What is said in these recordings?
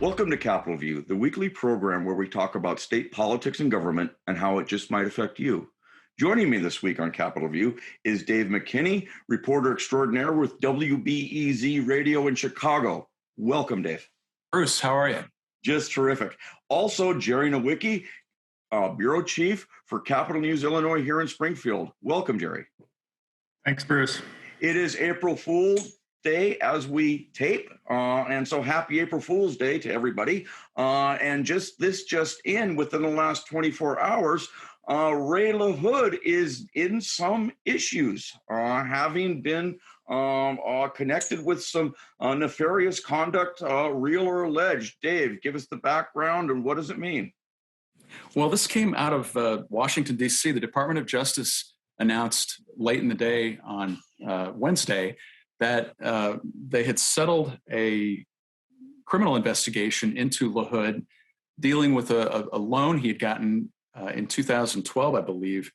Welcome to Capitol View, the weekly program where we talk about state politics and government and how it just might affect you. Joining me this week on Capitol View is Dave McKinney, reporter extraordinaire with WBEZ Radio in Chicago. Welcome, Dave. Bruce, how are you? Just terrific. Also, Jerry Nowicki, bureau chief for Capital News Illinois here in Springfield. Welcome, Jerry. Thanks, Bruce. It is April Fool's Day as we tape, and so happy April Fool's Day to everybody. And just in within the last 24 hours, Ray LaHood is in some issues, having been connected with some nefarious conduct, real or alleged. Dave, give us the background and what does it mean? Well, this came out of Washington, D.C. The Department of Justice announced late in the day on Wednesday that they had settled a criminal investigation into LaHood dealing with a loan he had gotten in 2012, I believe,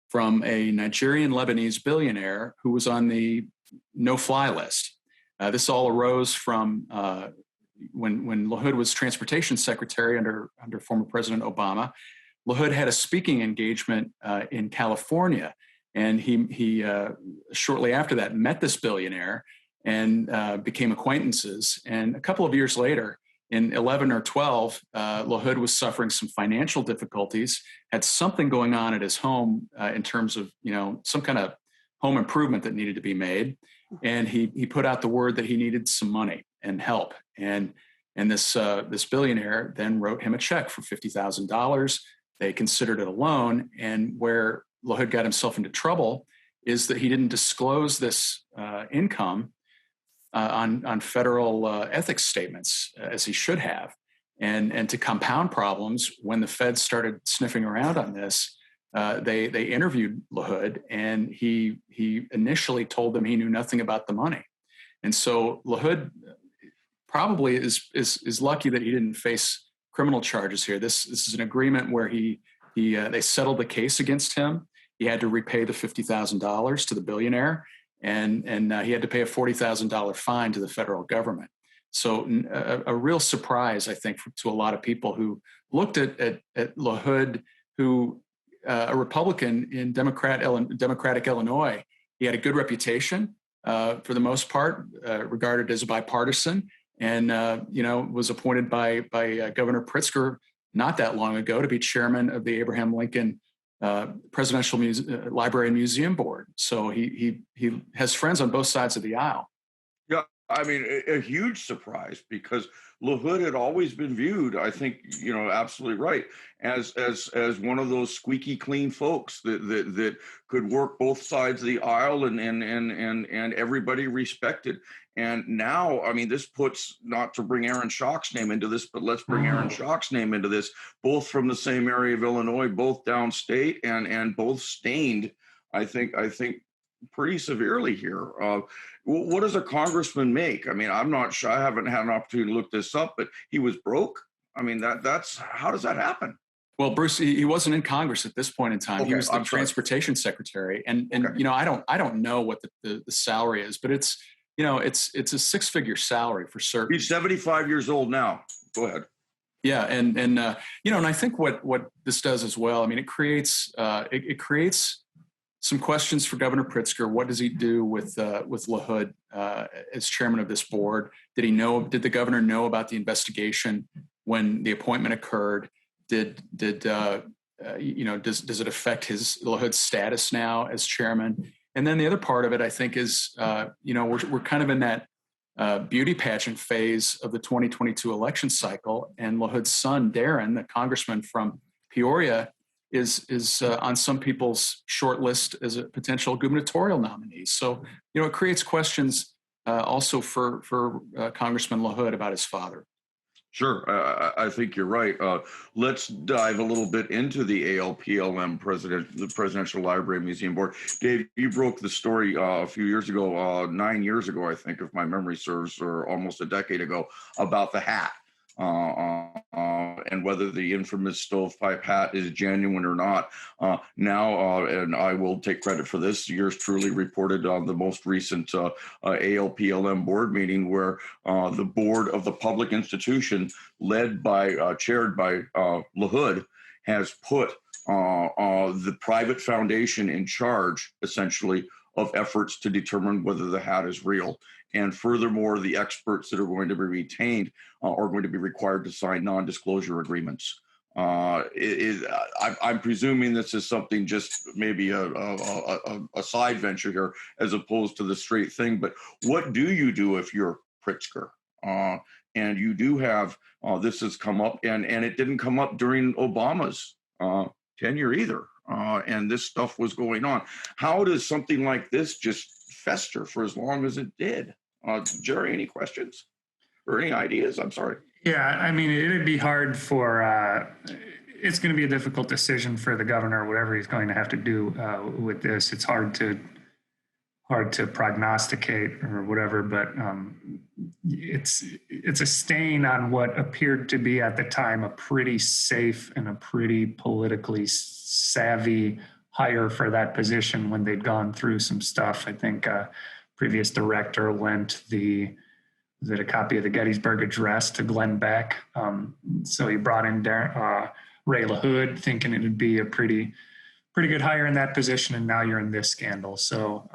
from a Nigerian Lebanese billionaire who was on the no-fly list. This all arose from when LaHood was transportation secretary under former President Obama. LaHood had a speaking engagement in California, and he shortly after that met this billionaire and became acquaintances. And a couple of years later, in 11 or 12, LaHood was suffering some financial difficulties, had something going on at his home in terms of, some kind of home improvement that needed to be made. And he put out the word that he needed some money and help. And this billionaire then wrote him a check for $50,000. They considered it a loan. And where LaHood got himself into trouble is that he didn't disclose this income on federal ethics statements as he should have. And to compound problems, when the feds started sniffing around on this, they interviewed LaHood, and he initially told them he knew nothing about the money. And so LaHood probably is lucky that he didn't face criminal charges here. This is an agreement where they settled the case against him. He had to repay the $50,000 to the billionaire, and he had to pay a $40,000 fine to the federal government. So a real surprise, I think, to a lot of people who looked at LaHood, who a Republican in Democratic Illinois. He had a good reputation for the most part, regarded as bipartisan, and was appointed by Governor Pritzker not that long ago to be chairman of the Abraham Lincoln Presidential Library and Museum Board. So he has friends on both sides of the aisle. Yeah, I mean, a huge surprise, because LaHood had always been viewed, I think, absolutely right, as one of those squeaky clean folks that could work both sides of the aisle and everybody respected. And now, I mean, this puts, not to bring Aaron Schock's name into this, but let's bring Aaron Schock's name into this, both from the same area of Illinois, both downstate, and both stained, I think pretty severely here. What does a congressman make? I mean, I'm not sure. I haven't had an opportunity to look this up, but he was broke. I mean, that's how does that happen? Well, Bruce, he wasn't in Congress at this point in time. Okay, he was the transportation secretary, and okay. I don't know what the salary is, but it's a six-figure salary for certain. He's 75 years old now. Go ahead. Yeah, and I think what this does as well. I mean, it creates some questions for Governor Pritzker. What does he do with LaHood as chairman of this board? Did the governor know about the investigation when the appointment occurred? Does it affect LaHood's status now as chairman? And then the other part of it, I think, is we're kind of in that beauty pageant phase of the 2022 election cycle, and LaHood's son Darren, the congressman from Peoria, is on some people's short list as a potential gubernatorial nominee. So, it creates questions also for Congressman LaHood about his father. Sure. I think you're right. Let's dive a little bit into the ALPLM the Presidential Library and Museum Board. Dave, you broke the story a few years ago, 9 years ago, I think, if my memory serves, or almost a decade ago, about the hat. and whether the infamous stovepipe hat is genuine or not. And I will take credit for this, yours truly reported on the most recent ALPLM board meeting where the board of the public institution chaired by LaHood has put the private foundation in charge, essentially, of efforts to determine whether the hat is real. And furthermore, the experts that are going to be retained are going to be required to sign non-disclosure agreements. I'm presuming this is something just maybe a side venture here as opposed to the straight thing. But what do you do if you're Pritzker? And you do have, this has come up, and it didn't come up during Obama's tenure either. And this stuff was going on. How does something like this just fester for as long as it did? Jerry, any questions or any ideas? I'm sorry. Yeah, I mean, it'd be hard for, it's going to be a difficult decision for the governor, whatever he's going to have to do with this. It's hard to prognosticate or whatever, but it's a stain on what appeared to be at the time a pretty safe and a pretty politically savvy hire for that position when they'd gone through some stuff. I think previous director lent a copy of the Gettysburg Address to Glenn Beck. So he brought in Ray LaHood thinking it would be a pretty good hire in that position, and now you're in this scandal. So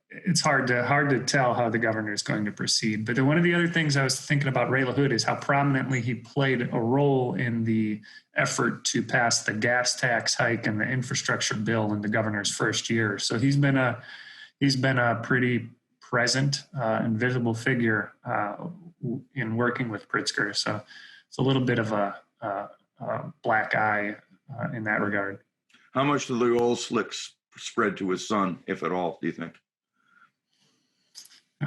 it's hard to tell how the governor is going to proceed. But one of the other things I was thinking about Ray LaHood is how prominently he played a role in the effort to pass the gas tax hike and the infrastructure bill in the governor's first year. So he's been a pretty present and visible figure in working with Pritzker. So it's a little bit of a black eye in that regard. How much did the old slicks spread to his son, if at all, do you think?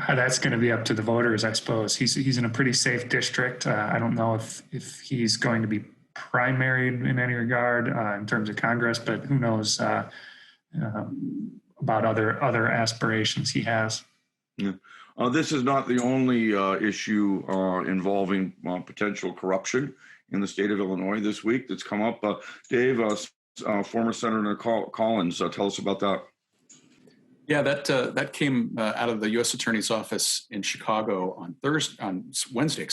That's going to be up to the voters, I suppose. He's in a pretty safe district. I don't know if he's going to be primaried in any regard in terms of Congress, but who knows about other aspirations he has. Yeah. This is not the only issue involving potential corruption in the state of Illinois this week that's come up. Dave, former Senator Collins, tell us about that. Yeah, that came out of the U.S. Attorney's Office in Chicago on Wednesday.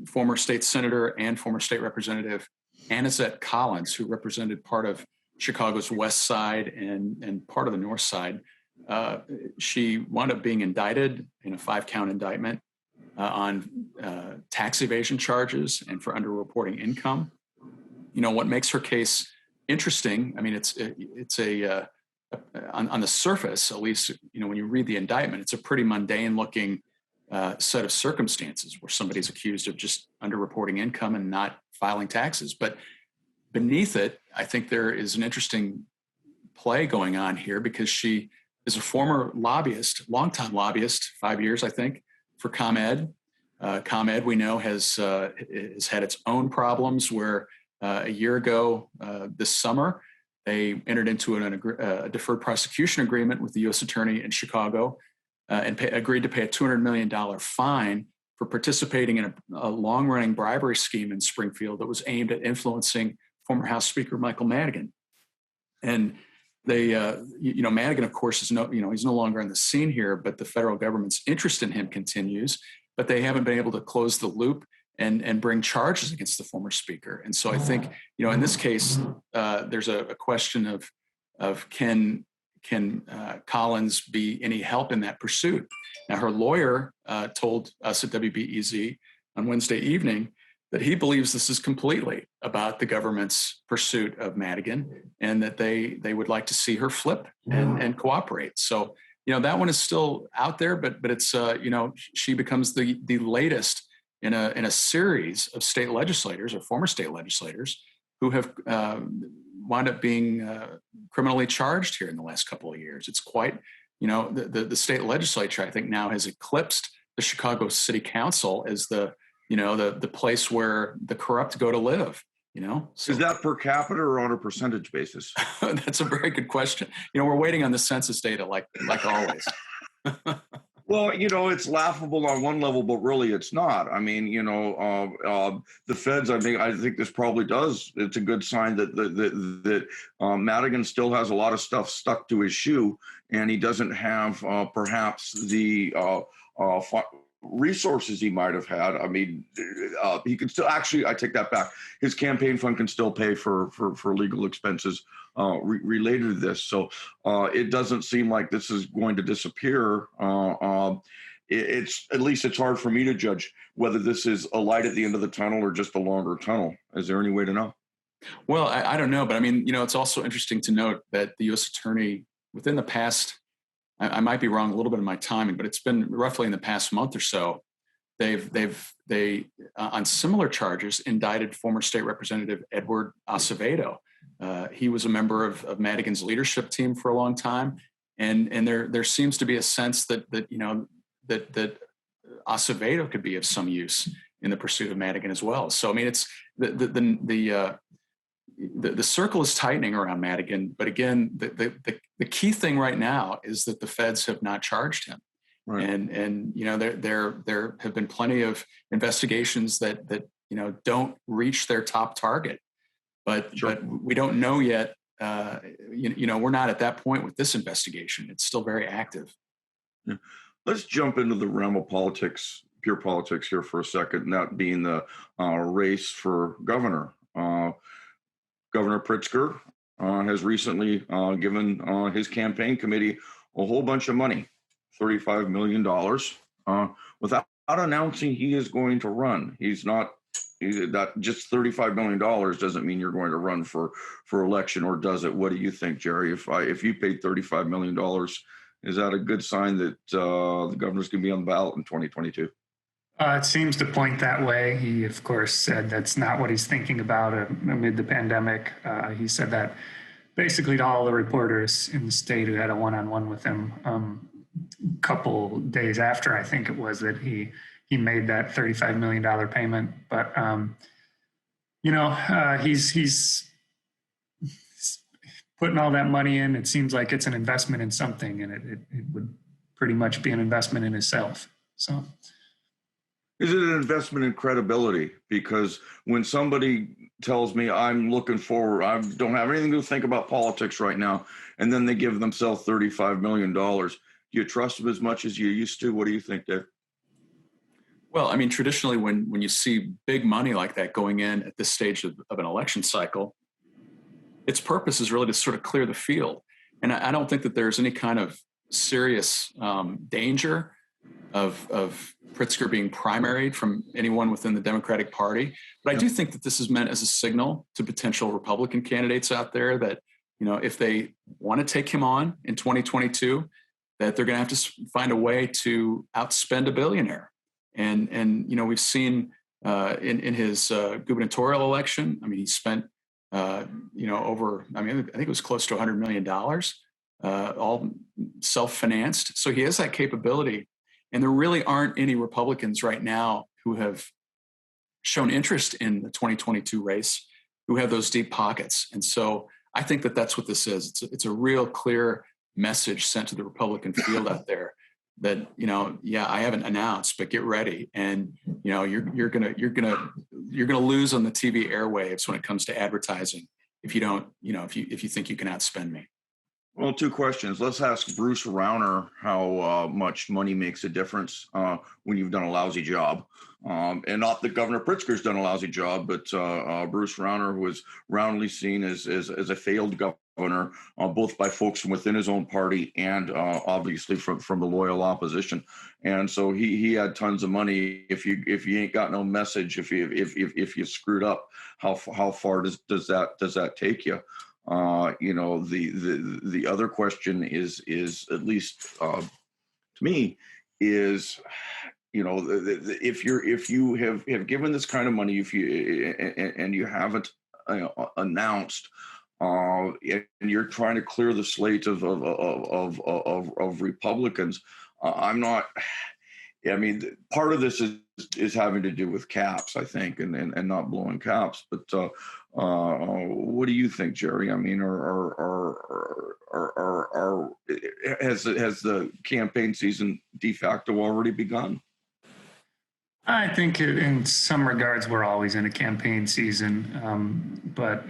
Former state senator and former state representative Annazette Collins, who represented part of Chicago's west side and part of the north side, she wound up being indicted in a 5-count indictment on tax evasion charges and for underreporting income. You know, what makes her case interesting, I mean, it's on the surface, at least, you know, when you read the indictment, it's a pretty mundane looking set of circumstances where somebody's accused of just underreporting income and not filing taxes. But beneath it, I think there is an interesting play going on here because she is a former lobbyist, longtime lobbyist, 5 years, I think, for ComEd. ComEd, we know, has had its own problems where a year ago this summer, they entered into a deferred prosecution agreement with the U.S. Attorney in Chicago and agreed to pay a $200 million fine for participating in a long-running bribery scheme in Springfield that was aimed at influencing former House Speaker Michael Madigan. And they, Madigan, of course, he's no longer on the scene here, but the federal government's interest in him continues, but they haven't been able to close the loop and bring charges against the former speaker. And so I think, you know, in this case, there's a question of can Collins be any help in that pursuit? Now, her lawyer told us at WBEZ on Wednesday evening that he believes this is completely about the government's pursuit of Madigan and that they would like to see her flip and cooperate. So, you know, that one is still out there, but it's, she becomes the latest in a series of state legislators or former state legislators who have wound up being criminally charged here in the last couple of years. It's quite, you know, the state legislature, I think, now has eclipsed the Chicago City Council as the place where the corrupt go to live, you know? So, is that per capita or on a percentage basis? That's a very good question. You know, we're waiting on the census data like always. Well, it's laughable on one level, but really it's not. I mean, the feds. I think this probably does. It's a good sign that Madigan still has a lot of stuff stuck to his shoe, and he doesn't have perhaps the resources he might have had. I mean, he can still actually. I take that back. His campaign fund can still pay for legal expenses related to this. So it doesn't seem like this is going to disappear. It's at least it's hard for me to judge whether this is a light at the end of the tunnel or just a longer tunnel. Is there any way to know? Well, I don't know, but I mean, it's also interesting to note that the U.S. Attorney within the past, I might be wrong a little bit in my timing, but it's been roughly in the past month or so, they on similar charges indicted former state representative Edward Acevedo. He was a member of Madigan's leadership team for a long time, and there seems to be a sense that Acevedo could be of some use in the pursuit of Madigan as well. So I mean, it's the circle is tightening around Madigan, but again, the key thing right now is that the feds have not charged him, right. And there have been plenty of investigations that don't reach their top target. But we don't know yet. We're not at that point with this investigation. It's still very active. Yeah. Let's jump into the realm of politics, pure politics here for a second, and that being the race for governor. Governor Pritzker has recently given his campaign committee a whole bunch of money, $35 million, without announcing he is going to run. That just $35 million doesn't mean you're going to run for election, or does it? What do you think, Jerry? If you paid $35 million, is that a good sign that the governor's going to be on the ballot in 2022? It seems to point that way. He, of course, said that's not what he's thinking about amid the pandemic. He said that basically to all the reporters in the state who had a one-on-one with him a couple days after, I think it was, that he made that $35 million payment. But, he's putting all that money in. It seems like it's an investment in something, and it would pretty much be an investment in himself. So, is it an investment in credibility? Because when somebody tells me I'm looking forward, I don't have anything to think about politics right now, and then they give themselves $35 million, do you trust them as much as you used to? What do you think, Dave? Well, I mean, traditionally, when you see big money like that going in at this stage of an election cycle, its purpose is really to sort of clear the field. And I don't think that there's any kind of serious danger of Pritzker being primaried from anyone within the Democratic Party. But I do think that this is meant as a signal to potential Republican candidates out there that, if they want to take him on in 2022, that they're going to have to find a way to outspend a billionaire. And we've seen in his gubernatorial election, I mean, he spent, I think it was close to $100 million, all self-financed. So he has that capability. And there really aren't any Republicans right now who have shown interest in the 2022 race, who have those deep pockets. And so I think that that's what this is. It's a real clear message sent to the Republican field out there that, I haven't announced, but get ready. And, you're gonna lose on the TV airwaves when it comes to advertising if you don't, if you think you can outspend me. Well, two questions. Let's ask Bruce Rauner how much money makes a difference when you've done a lousy job. And not that Governor Pritzker's done a lousy job, but Bruce Rauner was roundly seen as a failed governor, both by folks from within his own party and obviously from the loyal opposition. And so he had tons of money. If you ain't got no message, if you screwed up, how far does that take you? The other question is at least to me is, if you have given this kind of money, and you haven't announced, and you're trying to clear the slate of Republicans, I'm not. Yeah, I mean, part of this is having to do with caps, I think, and not blowing caps. But what do you think, Jerry? I mean, has the campaign season de facto already begun? I think in some regards we're always in a campaign season, but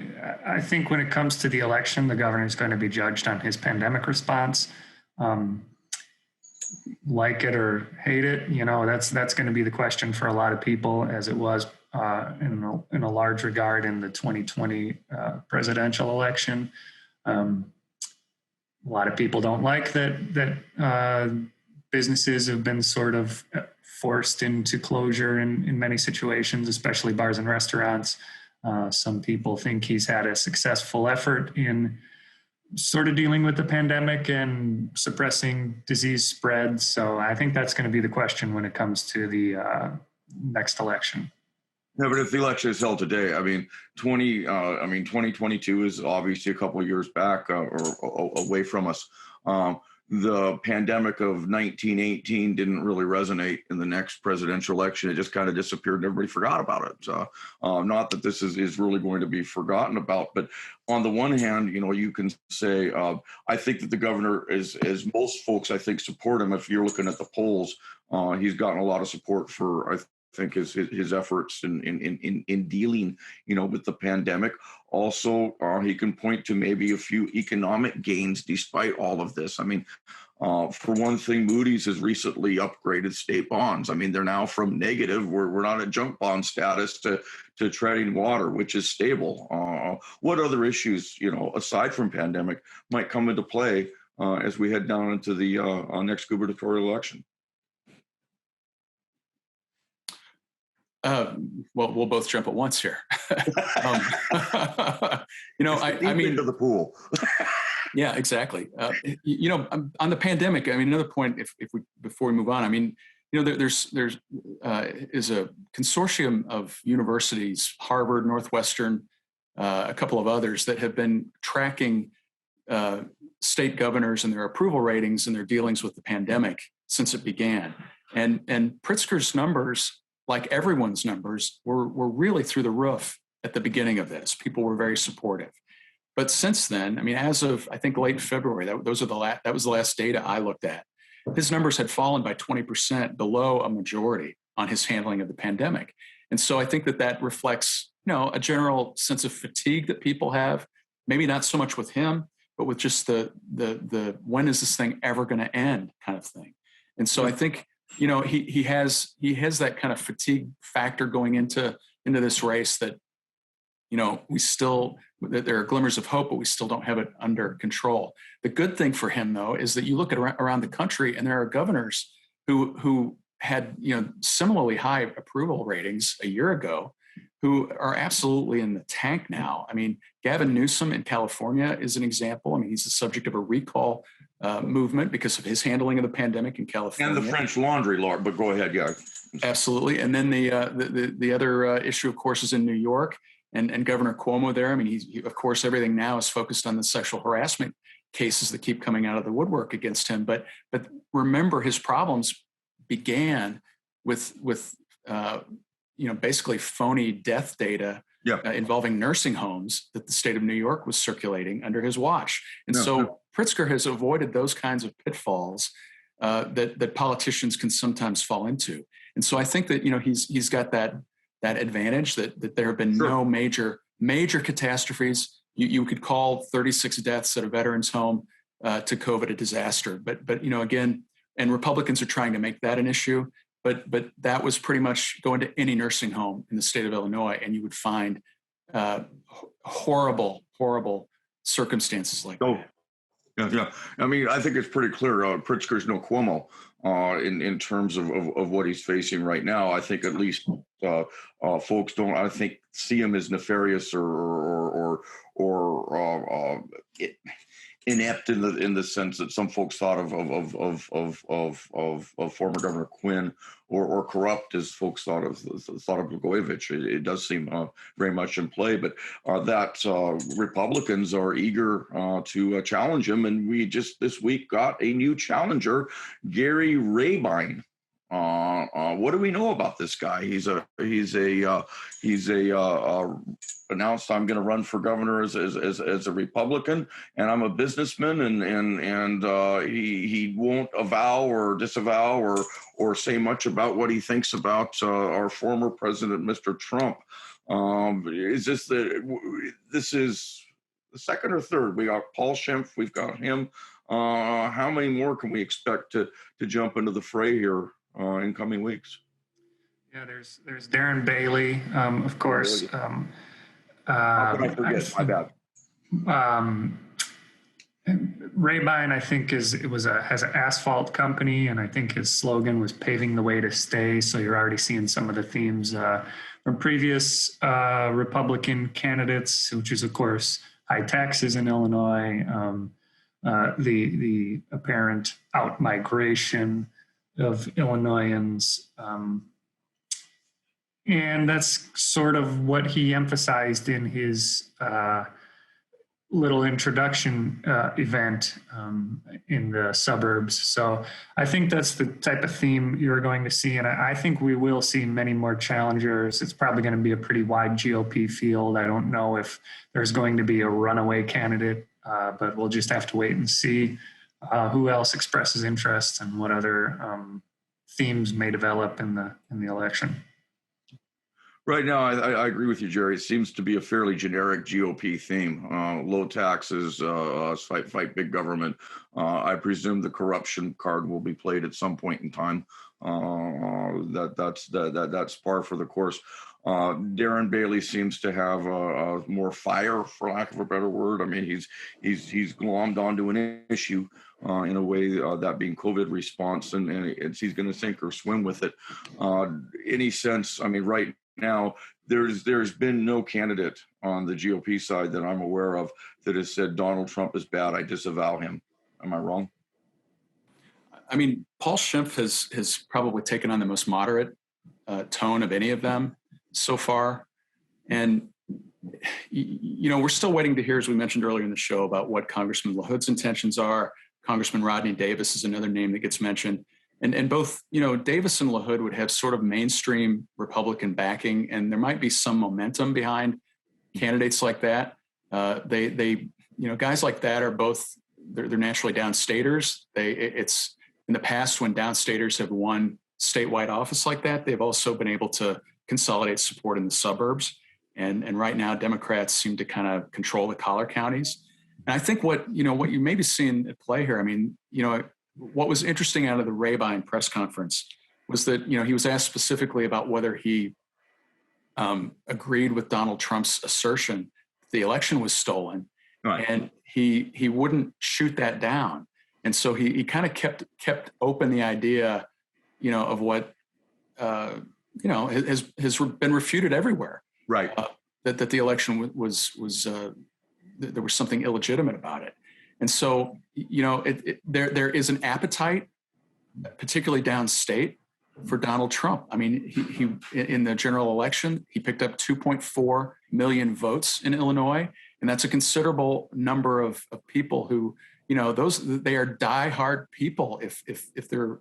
I think when it comes to the election, the governor is going to be judged on his pandemic response. Like it or hate it, that's going to be the question for a lot of people, as it was in a large regard in the 2020 presidential election. A lot of people don't like that businesses have been sort of forced into closure in many situations, especially bars and restaurants. Some people think he's had a successful effort in sort of dealing with the pandemic and suppressing disease spread. So I think that's going to be the question when it comes to the next election. Yeah, but if the election is held today, I mean, 2022 is obviously a couple of years back or away from us. The pandemic of 1918 didn't really resonate in the next presidential election. It just kind of disappeared and everybody forgot about it. So, not that this is really going to be forgotten about, but on the one hand, you can say, I think that the governor is, as most folks, I think, support him. If you're looking at the polls, he's gotten a lot of support for, I think, his efforts in dealing, with the pandemic. Also, he can point to maybe a few economic gains despite all of this. I mean, for one thing, Moody's has recently upgraded state bonds. I mean, they're now from negative, we're not at junk bond status, to treading water, which is stable. What other issues, aside from pandemic, might come into play as we head down into the next gubernatorial election? Well, we'll both jump at once here. I mean, to the pool. Yeah, exactly. On the pandemic, I mean, another point, before we move on, I mean, there's is a consortium of universities, Harvard, Northwestern, a couple of others, that have been tracking state governors and their approval ratings and their dealings with the pandemic since it began. And Pritzker's numbers, like everyone's numbers, were really through the roof at the beginning of this. People were very supportive. But since then, I mean, as of, I think, late February, that was the last data I looked at, his numbers had fallen by 20% below a majority on his handling of the pandemic. And so I think that reflects, a general sense of fatigue that people have, maybe not so much with him, but with just the when is this thing ever going to end kind of thing. And so I think, he has that kind of fatigue factor going into this race that, that there are glimmers of hope, but we still don't have it under control. The good thing for him, though, is that you look at around the country and there are governors who had, similarly high approval ratings a year ago, who are absolutely in the tank now. I mean, Gavin Newsom in California is an example. I mean, he's the subject of a recall movement because of his handling of the pandemic in California. And the French laundry law, but go ahead, yeah. Absolutely. And then the other issue, of course, is in New York and Governor Cuomo there. I mean, he, of course, everything now is focused on the sexual harassment cases that keep coming out of the woodwork against him. But remember, his problems began with basically phony death data involving nursing homes that the state of New York was circulating under his watch. And Pritzker has avoided those kinds of pitfalls that politicians can sometimes fall into. And so I think that, he's got that advantage that there have been no major catastrophes. You could call 36 deaths at a veterans home to COVID a disaster. But again, and Republicans are trying to make that an issue. But that was pretty much going to any nursing home in the state of Illinois, and you would find horrible circumstances like that. Yeah. I mean, I think it's pretty clear. Pritzker's no Cuomo in terms of what he's facing right now. I think at least folks don't, I think, see him as nefarious or inept in the sense that some folks thought of former Governor Quinn, or corrupt as folks thought of Blagojevich. It does seem very much in play, but that Republicans are eager to challenge him, and we just this week got a new challenger, Gary Rabine. What do we know about this guy? He's announced I'm going to run for governor as a Republican, and I'm a businessman, and he won't avow or disavow or say much about what he thinks about our former president, Mr. Trump. Is this is the second or third? We got Paul Schimpf, we've got him. How many more can we expect to jump into the fray here in coming weeks? Yeah, there's Darren Bailey, of course. How could I forget? My bad. Rabine, I think, has an asphalt company, and I think his slogan was "paving the way to stay." So you're already seeing some of the themes from previous Republican candidates, which is, of course, high taxes in Illinois, the apparent out-migration of Illinoisans. And that's sort of what he emphasized in his little introduction event in the suburbs. So I think that's the type of theme you're going to see. And I think we will see many more challengers. It's probably going to be a pretty wide GOP field. I don't know if there's going to be a runaway candidate, but we'll just have to wait and see who else expresses interest and what other themes may develop in the election. Right now, I agree with you, Jerry. It seems to be a fairly generic GOP theme: low taxes, fight big government. I presume the corruption card will be played at some point in time. That's par for the course. Darren Bailey seems to have more fire, for lack of a better word. I mean, he's glommed onto an issue in a way, that being COVID response, and he's going to sink or swim with it. Any sense? I mean, right now, there's been no candidate on the GOP side that I'm aware of that has said Donald Trump is bad. I disavow him. Am I wrong? I mean, Paul Schimpf has probably taken on the most moderate tone of any of them so far. And, we're still waiting to hear, as we mentioned earlier in the show, about what Congressman LaHood's intentions are. Congressman Rodney Davis is another name that gets mentioned. And both, Davis and LaHood would have sort of mainstream Republican backing, and there might be some momentum behind candidates like that. They guys like that are both, they're naturally downstaters. It's in the past when downstaters have won statewide office like that, they've also been able to consolidate support in the suburbs. And right now, Democrats seem to kind of control the collar counties. And I think what you may be seeing at play here, I mean, what was interesting out of the Rabine press conference was that, he was asked specifically about whether he agreed with Donald Trump's assertion that the election was stolen. Right. And he wouldn't shoot that down. And so he kind of kept open the idea, of what, has been refuted everywhere. Right. That the election was there was something illegitimate about it. And so, there is an appetite, particularly downstate, for Donald Trump. I mean, he in the general election, he picked up 2.4 million votes in Illinois, and that's a considerable number of people who, they are diehard people. If they're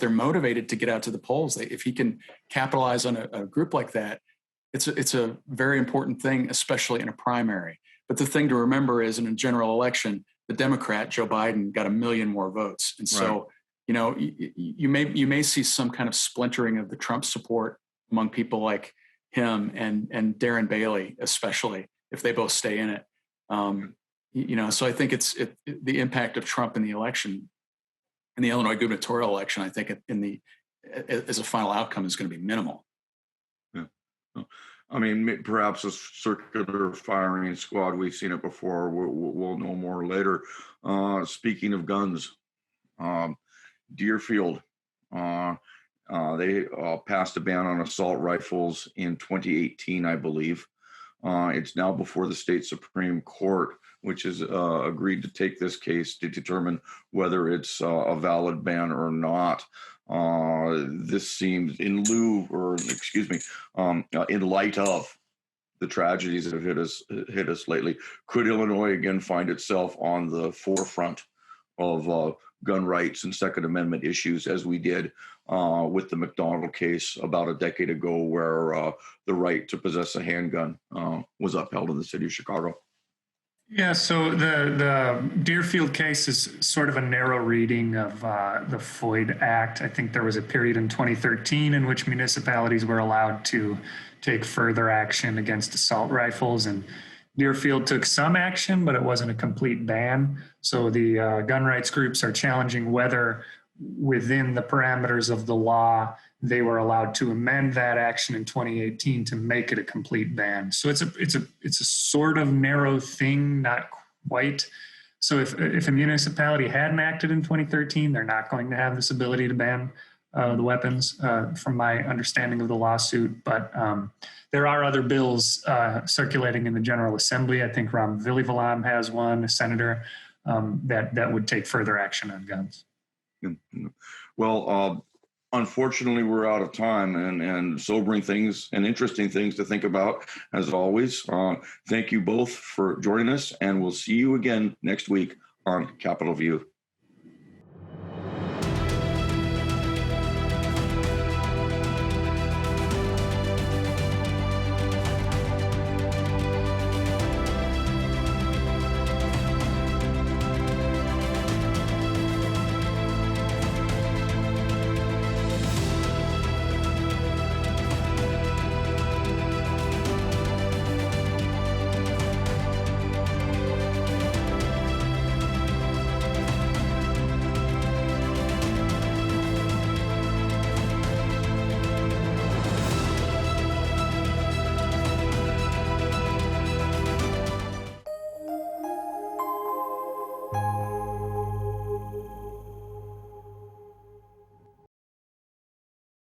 motivated to get out to the polls, if he can capitalize on a group like that, it's a very important thing, especially in a primary. But the thing to remember is in a general election, the Democrat, Joe Biden, got 1 million more votes. And so, right. You may see some kind of splintering of the Trump support among people like him and Darren Bailey, especially if they both stay in it. So I think it's the impact of Trump in the election, in the Illinois gubernatorial election, I think as a final outcome is going to be minimal. Yeah. I mean, perhaps a circular firing squad. We've seen it before. We'll know more later. Speaking of guns, Deerfield, they passed a ban on assault rifles in 2018, I believe. It's now before the state Supreme Court, which has agreed to take this case to determine whether it's a valid ban or not. This seems in light of the tragedies that have hit us lately. Could Illinois again find itself on the forefront of gun rights and Second Amendment issues as we did with the McDonald case about a decade ago, where the right to possess a handgun was upheld in the city of Chicago. Yeah, so the Deerfield case is sort of a narrow reading of the FOID Act. I think there was a period in 2013 in which municipalities were allowed to take further action against assault rifles, and Deerfield took some action, but it wasn't a complete ban. So the gun rights groups are challenging whether within the parameters of the law they were allowed to amend that action in 2018 to make it a complete ban. So it's a sort of narrow thing, not quite. So if a municipality hadn't acted in 2013, they're not going to have this ability to ban the weapons, from my understanding of the lawsuit. But there are other bills circulating in the General Assembly. I think Ram Vilivalam has one, a senator, that would take further action on guns. Well, unfortunately, we're out of time, and sobering things and interesting things to think about, as always. Thank you both for joining us, and we'll see you again next week on Capitol View.